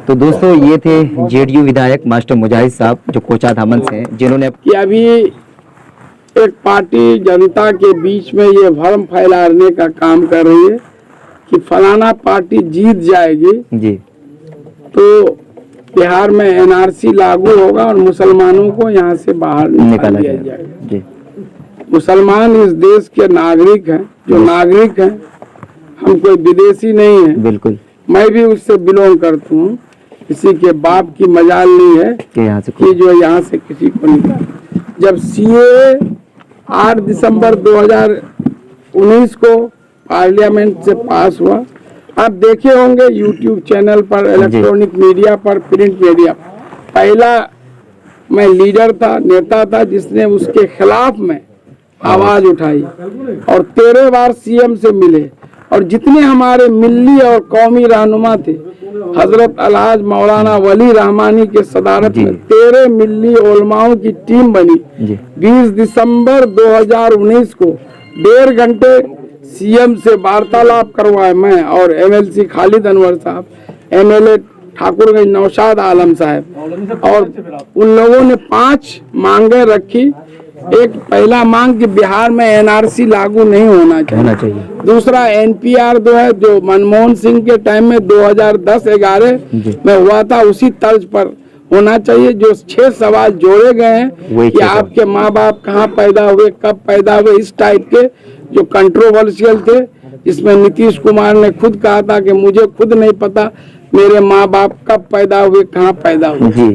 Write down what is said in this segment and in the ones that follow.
तो दोस्तों ये थे जेडीयू विधायक मास्टर मुजाहिद साहब जो कोचाधामन से हैं, जिन्होंने कि अभी एक पार्टी जनता के बीच में ये भ्रम फैलाने का काम कर रही है कि फलाना पार्टी जीत जाएगी जी तो बिहार में एनआरसी लागू होगा और मुसलमानों को यहाँ से बाहर निकाल दिया जाएगा। जी मुसलमान इस देश के नागरिक हैं, जो नागरिक हैं, हम कोई विदेशी नहीं है। बिल्कुल, मैं भी उससे बिलोंग करता हूँ। किसी के बाप की मजाल नहीं है कि जो यहाँ से किसी को निकाल। जब सीए 8 दिसंबर 2019 को पार्लियामेंट से पास हुआ, आप देखे होंगे यूट्यूब चैनल पर, इलेक्ट्रॉनिक मीडिया पर, प्रिंट मीडिया, पहला मैं लीडर था, नेता था जिसने उसके खिलाफ में आवाज उठाई और 13 बार सीएम से मिले। और जितने हमारे मिल्ली और कौमी रहनुमा थे, हजरत अलहाज मौलाना वली रहमानी के सदारत में 13 मिल्ली उलमाओं की टीम बनी। 20 दिसंबर 2019 को 1.5 घंटे सीएम से वार्तालाप करवाए मैं और एमएलसी खालिद अनवर साहब, एमएलए ठाकुरगंज नौशाद आलम साहब, और उन लोगों ने 5 मांगे रखी। एक पहला मांग कि बिहार में एनआरसी लागू नहीं होना चाहिए। दूसरा एनपीआर है जो मनमोहन सिंह के टाइम में 2010-11 में हुआ था, उसी तर्ज पर होना चाहिए। जो 6 सवाल जोड़े गए हैं कि आपके माँ बाप कहाँ पैदा हुए, कब पैदा हुए, इस टाइप के जो कंट्रोवर्शियल थे, जिसमें नीतीश कुमार ने खुद कहा था कि मुझे खुद नहीं पता मेरे माँ बाप कब पैदा हुए, कहाँ पैदा हुए।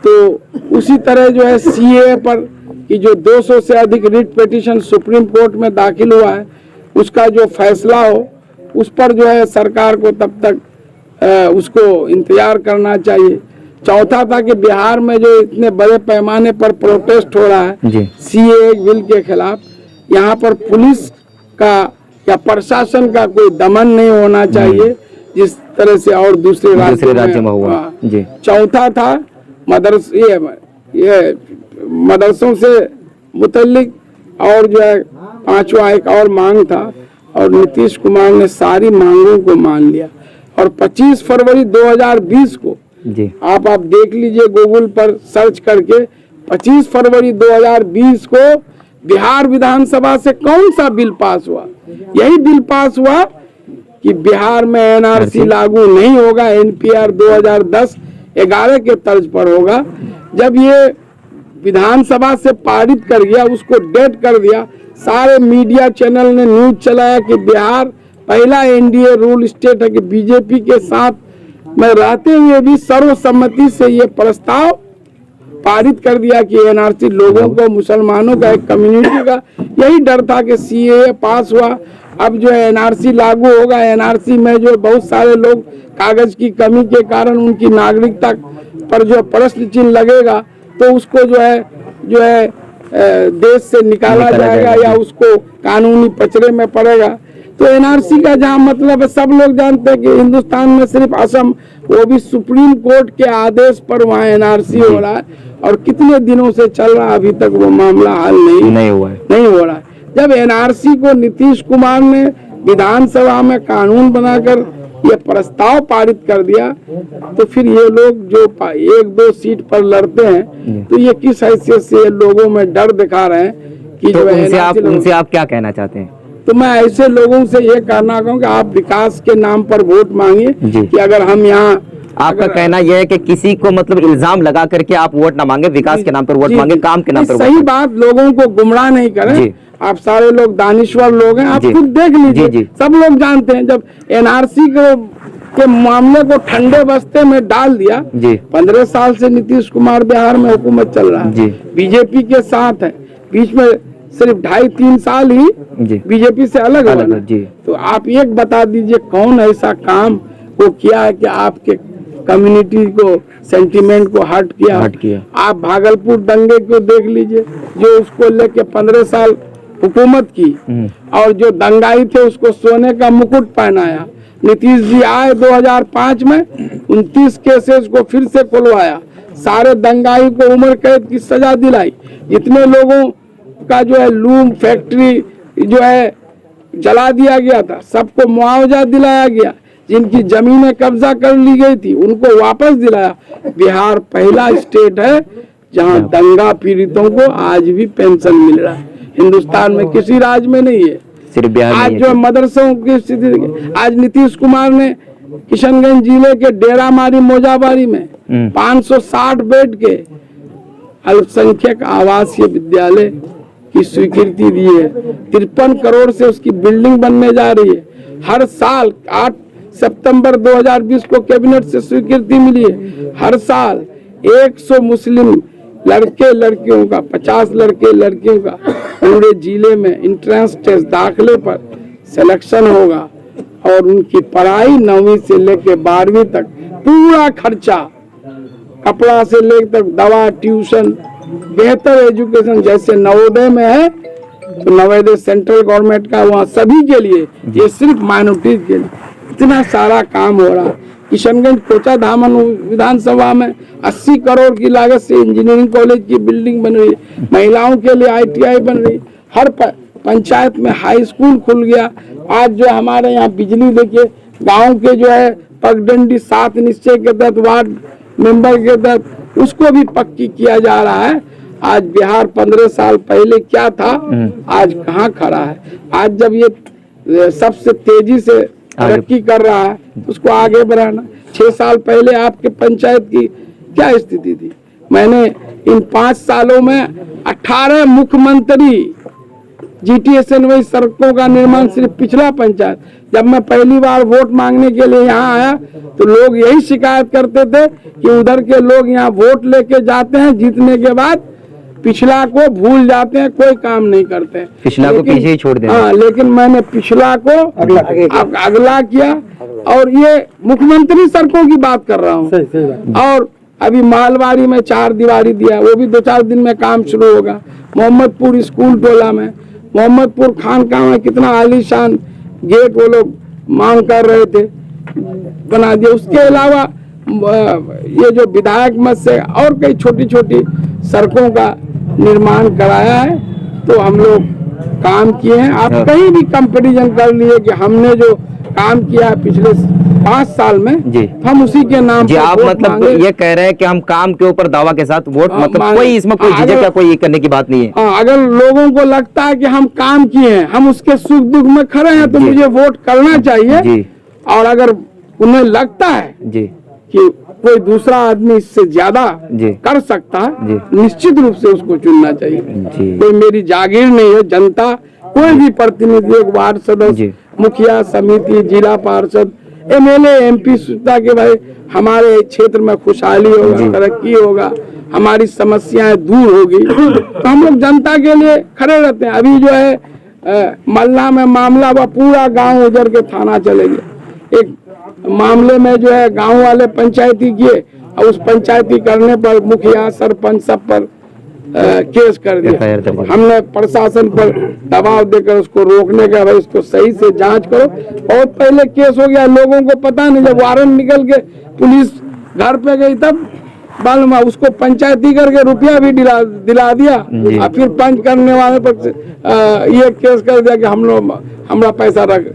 तो उसी तरह जो है सीए पर कि जो 200 से अधिक रिट पिटीशन सुप्रीम कोर्ट में दाखिल हुआ है, उसका जो फैसला हो उस पर जो है सरकार को तब तक उसको इंतजार करना चाहिए। चौथा था कि बिहार में जो इतने बड़े पैमाने पर प्रोटेस्ट हो रहा है सीए बिल के खिलाफ, यहाँ पर पुलिस का या प्रशासन का कोई दमन नहीं होना चाहिए जिस तरह से और दूसरे राज्य में हुआ। चौथा था मदरसों से मुतल्लिक, और जो है 5वां एक और मांग था और नीतीश कुमार ने सारी मांगों को मान लिया। और 25 फरवरी 2020 को आप देख लीजिए गूगल पर सर्च करके, 25 फरवरी 2020 को बिहार विधानसभा से कौन सा बिल पास हुआ? यही बिल पास हुआ कि बिहार में एनआरसी लागू नहीं होगा, एनपीआर 2010-11 के तर्ज पर होगा। जब ये विधानसभा से पारित कर गया, उसको डेड कर दिया, सारे मीडिया चैनल ने न्यूज चलाया कि बिहार पहला एनडीए रूल स्टेट है कि बीजेपी के साथ में रहते हुए भी सर्वसम्मति से ये प्रस्ताव पारित कर दिया कि एनआरसी लोगों को, मुसलमानों का, एक कम्युनिटी का यही डर था कि सीए पास हुआ, अब जो है एनआरसी लागू होगा। एनआरसी में जो बहुत सारे लोग कागज की कमी के कारण उनकी नागरिकता पर जो प्रश्न चिन्ह लगेगा तो उसको जो है देश से निकाला जाएगा या उसको कानूनी पचड़े में पड़ेगा। तो एनआरसी का जहाँ मतलब है, सब लोग जानते हैं कि हिंदुस्तान में सिर्फ असम, वो भी सुप्रीम कोर्ट के आदेश पर वहाँ एनआरसी हो रहा है और कितने दिनों से चल रहा है, अभी तक वो मामला हल नहीं हो रहा है। जब एनआरसी को नीतीश कुमार ने विधानसभा में कानून बनाकर ये प्रस्ताव पारित कर दिया, तो फिर ये लोग जो 1-2 सीट पर लड़ते हैं, तो ये किस हैसियत से लोगों में डर दिखा रहे हैं कि तो उनसे आप क्या कहना चाहते हैं? तो मैं ऐसे लोगों से ये कहना चाहूँ कि आप विकास के नाम पर वोट मांगिए कि अगर हम यहाँ, आपका कहना यह है कि किसी को मतलब इल्जाम लगा करके आप वोट ना मांगे, विकास के नाम पर वोट मांगे, काम के नाम पर। सही बात, लोगों को गुमराह नहीं करें। आप सारे लोग दानिश्वर लोग हैं, आप खुद देख लीजिए, सब लोग जानते हैं। जब एनआरसी के मामले को ठंडे बस्ते में डाल दिया, 15 साल से नीतीश कुमार बिहार में हुकूमत चल रहा है, बीजेपी के साथ है, बीच में सिर्फ 2.5-3 साल ही बीजेपी से अलग हुआ। तो आप एक बता दीजिए कौन ऐसा काम वो किया है कि आपके कम्युनिटी को, सेंटीमेंट को हर्ट किया। आप भागलपुर दंगे को देख लीजिए, जो उसको लेके 15 साल हुकूमत की और जो दंगाई थे उसको सोने का मुकुट पहनाया। नीतीश जी आए 2005 में, 29 केसेस को फिर से खुलवाया, सारे दंगाई को उम्र कैद की सजा दिलाई। जितने लोगों का जो है लूम फैक्ट्री जो है जला दिया गया था, सबको मुआवजा दिलाया गया। जिनकी जमीनें कब्जा कर ली गई थी उनको वापस दिलाया। बिहार पहला स्टेट है जहां दंगा पीड़ितों को आज भी पेंशन मिल रहा है। हिंदुस्तान में किसी राज्य में नहीं है। सिर्फ बिहार में आज ही जो है। मदरसों की स्थिति, आज नीतीश कुमार ने किशनगंज जिले के डेरामारी मोजाबारी में 560 बेड के अल्पसंख्यक आवासीय विद्यालय की स्वीकृति दी है। 53 करोड़ से उसकी बिल्डिंग बनने जा रही है। हर साल 8 सितंबर 2020 को कैबिनेट से स्वीकृति मिली है। हर साल 100 मुस्लिम लड़के लड़कियों का, 50 लड़के लड़कियों का पूरे जिले में एंट्रेंस टेस्ट दाखिले पर सिलेक्शन होगा और उनकी पढ़ाई 9वीं से लेकर 12वीं तक पूरा खर्चा, कपड़ा से लेकर दवा, ट्यूशन, बेहतर एजुकेशन जैसे नवोदय में है तो नवोदय सेंट्रल गवर्नमेंट का, वहाँ सभी के लिए, ये सिर्फ माइनॉरिटीज के लिए इतना सारा काम हो रहा है। किशनगंज कोचा धामन विधानसभा में 80 करोड़ की लागत से इंजीनियरिंग कॉलेज की बिल्डिंग बन रही है। महिलाओं के लिए ITI बन रही। हर पंचायत में हाई स्कूल खुल गया। आज जो हमारे यहाँ बिजली देखिए, गांव के जो है पगडंडी 7 निश्चय के तहत वार्ड मेंबर के तहत उसको भी पक्की किया जा रहा है। आज बिहार 15 साल पहले क्या था, आज कहाँ खड़ा है। आज जब ये सबसे तेजी से तरक्की कर रहा है उसको आगे बढ़ाना। 6 साल पहले आपके पंचायत की क्या स्थिति थी। मैंने इन 5 सालों में 18 मुख्यमंत्री GTSN वही सड़कों का निर्माण, सिर्फ पिछला पंचायत, जब मैं पहली बार वोट मांगने के लिए यहाँ आया तो लोग यही शिकायत करते थे कि उधर के लोग यहाँ वोट लेके जाते हैं, जीतने के बाद पिछला को भूल जाते हैं, कोई काम नहीं करते हैं, पिछला को पीछे ही छोड़ देते हैं। हाँ, लेकिन मैंने पिछला को अगला किया और ये मुख्यमंत्री सड़कों की बात कर रहा हूँ। और अभी मालवाड़ी में 4 दीवारी दिया, वो भी 2-4 दिन में काम शुरू होगा। मोहम्मदपुर स्कूल टोला में, मोहम्मदपुर खानका में कितना आलीशान गेट वो लोग मांग कर रहे थे, बना दिया। उसके अलावा ये जो विधायक मत से और कई छोटी छोटी सड़कों का निर्माण कराया है। तो हम लोग काम किए हैं। आप कहीं भी कंपैरिजन कर लिए कि हमने जो काम किया है पिछले 5 साल में जी, हम उसी के नाम जी। आप मतलब ये कह रहे हैं कि हम काम के ऊपर दावा के साथ वोट, मतलब कोई इसमें कोई झिझक या कोई ये करने की बात नहीं है। अगर लोगों को लगता है कि हम काम किए हैं, हम उसके सुख दुख में खड़े हैं, तो मुझे वोट करना चाहिए जी। और अगर उन्हें लगता है जी कि कोई दूसरा आदमी इससे ज्यादा कर सकता है, निश्चित रूप से उसको चुनना चाहिए। कोई मेरी जागीर नहीं है। जनता, कोई भी प्रतिनिधि, एक वार्ड सदस्य, मुखिया समिति, जिला पार्षद, MLA MP सोचता कि भाई हमारे क्षेत्र में खुशहाली होगा, तरक्की होगा, हमारी समस्याएं दूर होगी, तो हम लोग जनता के लिए खड़े रहते हैं। अभी जो है मल्ला में मामला हुआ, पूरा गांव उधर के थाना चले गए। एक मामले में जो है गांव वाले पंचायती किए और उस पंचायती करने पर मुखिया सरपंच सब पर केस कर दिया। हमने प्रशासन पर दबाव देकर उसको रोकने का, भाई इसको सही से जांच करो। बहुत पहले केस हो गया, लोगों को पता नहीं, जब वारंट निकल के पुलिस घर पे गई तब मालूम उसको पंचायती करके रुपया भी दिला दिया और फिर पंच करने वाले पर ये केस कर दिया कि हम लोग हमारा पैसा रख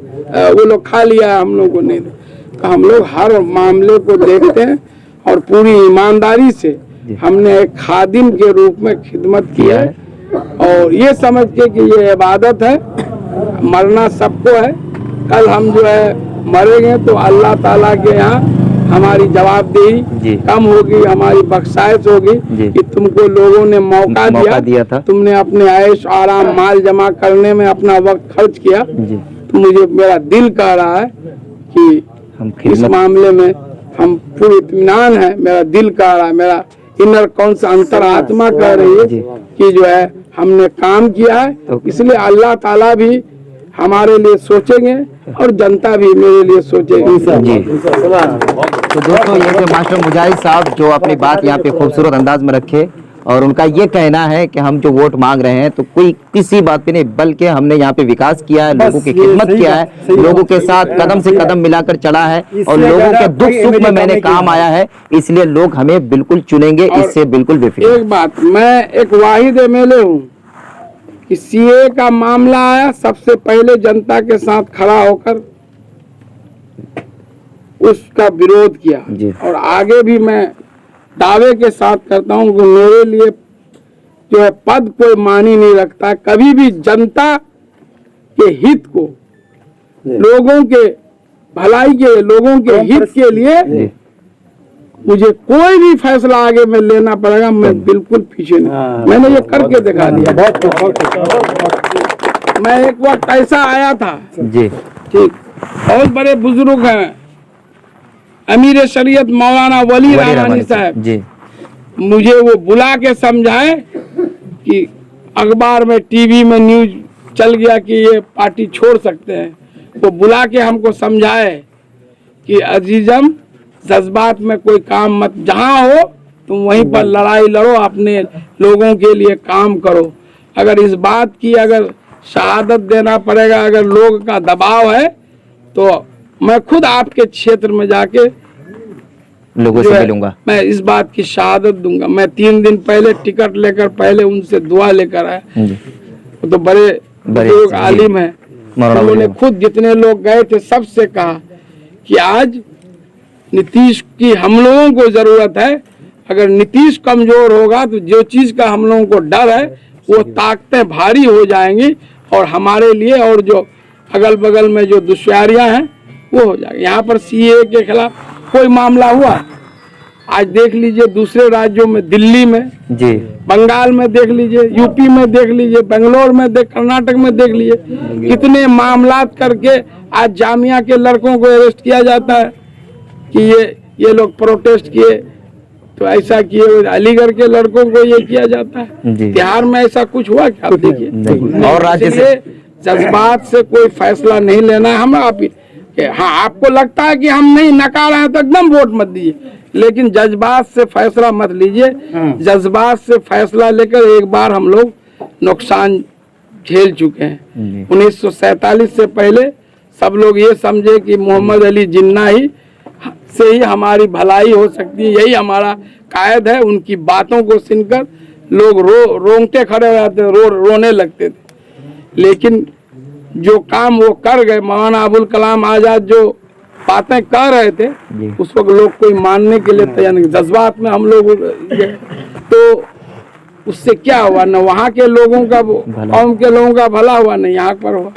वो लोग खा लिया, हम लोग को नहीं। तो हम लोग हर मामले को देखते हैं और पूरी ईमानदारी से हमने एक खादिम के रूप में खिदमत की है और ये समझ के कि ये इबादत है, मरना सबको है। कल हम जो है मरेंगे तो अल्लाह ताला के यहाँ हमारी जवाबदेही कम होगी, हमारी बख्शाइश होगी कि तुमको लोगों ने मौका दिया था, तुमने अपने ऐश आराम माल जमा करने में अपना वक्त खर्च किया। तो मुझे मेरा दिल कह रहा है कि इस मामले में हम पूरी इत्मीनान है। मेरा दिल कह रहा है, मेरा इनर कौन सा अंतरात्मा कह रही है कि जो है हमने काम किया है, इसलिए अल्लाह ताला भी हमारे लिए सोचेंगे और जनता भी मेरे लिए सोचेगी। जी। तो दोस्तों, ये जो मास्टर मुजाहिद साहब जो अपनी बात यहाँ पे खूबसूरत अंदाज में रखे और उनका ये कहना है कि हम जो वोट मांग रहे हैं तो कोई किसी बात पे नहीं, बल्कि हमने यहाँ पे विकास किया है, लोगों की खिदमत किया है, लोगों के साथ कदम से कदम मिलाकर चला है और लोगों के दुख सुख में मैंने काम आया है, इसलिए लोग हमें बिल्कुल चुनेंगे, इससे बिल्कुल बेफिक्र। एक बात, मैं एक वाहिद MLA हूँ कि CA का मामला आया, सबसे पहले जनता के साथ खड़ा होकर उसका विरोध किया। जी। और आगे भी मैं दावे के साथ करता हूँ कि मेरे लिए जो है पद कोई मानी नहीं रखता। कभी भी जनता के हित को, लोगों के भलाई के, लोगों के हित के लिए जी। मुझे कोई भी फैसला आगे में लेना पड़ेगा, मैं बिल्कुल पीछे नहीं। मैंने ये करके दिखा दिया। मैं एक वक्त ऐसा आया था, जी। ठीक, बहुत बड़े बुजुर्ग हैं, अमीर शरीयत मौलाना वली रहमानी साहब जी। मुझे वो बुला के समझाए कि अखबार में, टीवी में न्यूज चल गया कि ये पार्टी छोड़ सकते हैं। वो बुला के हमको समझाए कि अजीजम, जज्बात में कोई काम मत, जहाँ हो तुम वहीं पर लड़ाई लड़ो, अपने लोगों के लिए काम करो। अगर इस बात की अगर शहादत देना पड़ेगा, अगर लोग का दबाव है, तो मैं खुद आपके क्षेत्र में जाके लोगों से मिलूंगा, मैं इस बात की शहादत दूंगा। मैं 3 दिन पहले टिकट लेकर पहले उनसे दुआ लेकर आया। वो तो बड़े लोग आलिम है, उन्होंने खुद जितने लोग गए थे सबसे कहा कि आज नीतीश की हम लोगों को जरूरत है। अगर नीतीश कमजोर होगा तो जो चीज का हम लोगों को डर है वो ताकतें भारी हो जाएंगी और हमारे लिए, और जो अगल बगल में जो दुश्वारियां हैं वो हो जाएगी। यहाँ पर सीए के खिलाफ कोई मामला हुआ, आज देख लीजिए दूसरे राज्यों में, दिल्ली में जी, बंगाल में देख लीजिए, यूपी में देख लीजिए, बेंगलोर में कर्नाटक में देख लीजिए, कितने मामलात करके आज जामिया के लड़कों को अरेस्ट किया जाता है कि ये लोग प्रोटेस्ट किए तो ऐसा किए। अलीगढ़ के लड़कों को ये किया जाता है। बिहार में ऐसा कुछ हुआ क्या? आप देखिए। और राज्य से जज्बात से कोई फैसला नहीं लेना है। हम आप हाँ, आपको लगता है कि हम नहीं, नकार है तो एकदम वोट मत दीजिए, लेकिन जज्बात से फैसला मत लीजिए। जज्बात से फैसला लेकर एक बार हम लोग नुकसान झेल चुके हैं। 1947 से पहले सब लोग ये समझे कि मोहम्मद अली जिन्ना ही से ही हमारी भलाई हो सकती है, यही हमारा कायद है। उनकी बातों को सुनकर लोग रोंगटे खड़े हो जाते, रोने लगते थे। लेकिन जो काम वो कर गए, मौलाना अबुल कलाम आजाद जो बातें कह रहे थे उस वक्त लोग कोई मानने के लिए तैयार नहीं। जज्बात में हम लोग, तो उससे क्या हुआ? न वहाँ के लोगों का, कौम के लोगों का भला हुआ, नहीं यहाँ पर हुआ।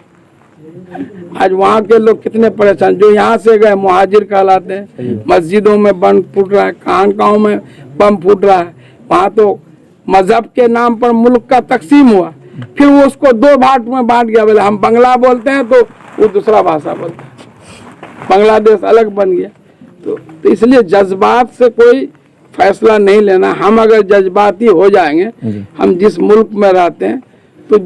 आज वहाँ के लोग कितने परेशान, जो यहाँ से गए मुहाजिर कहलाते हैं। मस्जिदों में बम फूट रहा है, खानकाहों में बम फूट रहा है। वहाँ तो मजहब के नाम पर मुल्क का तकसीम हुआ, फिर वो उसको 2 भाग में बांट गया। बोले हम बांग्ला बोलते हैं तो वो दूसरा भाषा बोलता है, बांग्लादेश अलग बन गया। तो इसलिए जज्बात से कोई फैसला नहीं लेना। हम अगर जज्बाती हो जाएंगे, हम जिस मुल्क में रहते हैं, तो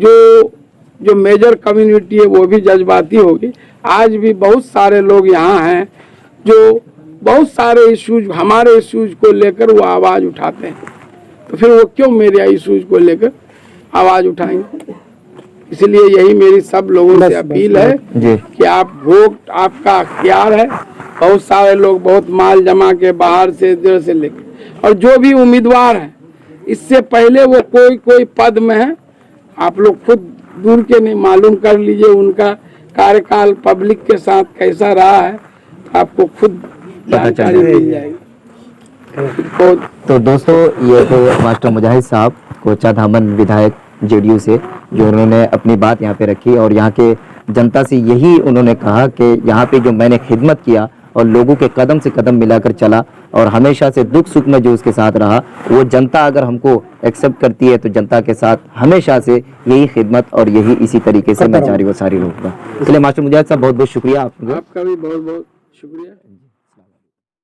जो मेजर कम्युनिटी है वो भी जज्बाती होगी। आज भी बहुत सारे लोग यहाँ हैं जो बहुत सारे इश्यूज, हमारे इश्यूज को लेकर वो आवाज़ उठाते हैं, तो फिर वो क्यों मेरे इश्यूज को लेकर आवाज़ उठाएंगे? इसलिए यही मेरी सब लोगों से अपील है कि आप वोट आपका अख्तियार है। बहुत सारे लोग बहुत माल जमा के बाहर से, इधर से लेके, और जो भी उम्मीदवार हैं इससे पहले वो कोई पद में है, आप लोग खुद दूर के नहीं, मालूम कर लीजिए उनका कार्यकाल पब्लिक के साथ कैसा रहा है, आपको खुद जानकारी मिल जाएगी। तो दोस्तों, ये थे मास्टर मुजाहिद साहब, कोचा धामन विधायक जेडीयू से, जो उन्होंने अपनी बात यहाँ पे रखी और यहाँ के जनता से यही उन्होंने कहा कि यहाँ पे जो मैंने खिदमत किया और लोगों के कदम से कदम मिलाकर चला और हमेशा से दुख सुख में जो उसके साथ रहा, वो जनता अगर हमको एक्सेप्ट करती है तो जनता के साथ हमेशा से यही खिदमत और यही इसी तरीके से मैं जारी व सारी रहूँगा। इसलिए मास्टर मुजाहिद साहब बहुत बहुत शुक्रिया आपका। आपका भी बहुत बहुत शुक्रिया।